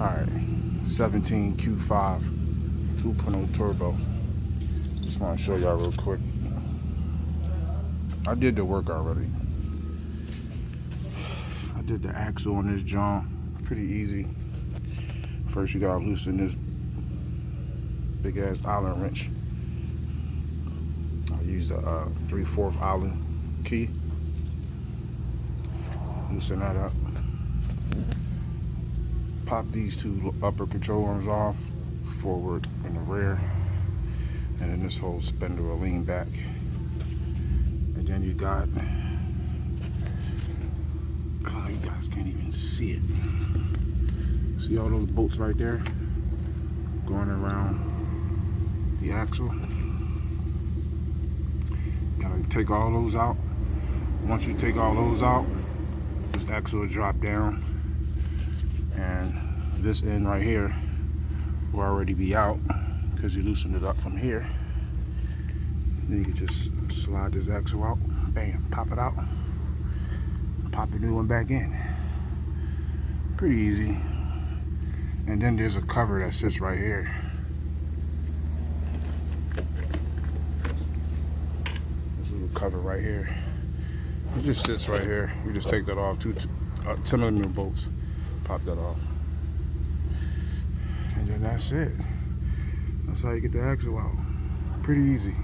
Alright, 17 Q5 2.0 turbo. Just want to show y'all real quick. I did the work already. I did the axle on this jump. Pretty easy. First you gotta loosen this big ass Allen wrench. I use the 3/4 Allen key. Loosen that up. Pop these two upper control arms off, forward and the rear, and then this whole spindle will lean back. And then you got, oh, you guys can't even see it. See all those bolts right there going around the axle? Gotta take all those out. Once you take all those out, this axle will drop down, and this end right here will already be out because you loosened it up from here. Then you can just slide this axle out, bam, pop it out, pop the new one back in. Pretty easy. And then there's a cover that sits right here. This little cover right here. It just sits right here. You just take that off, 10mm bolts. Pop that off. And then that's it. That's how you get the axle out. Pretty easy.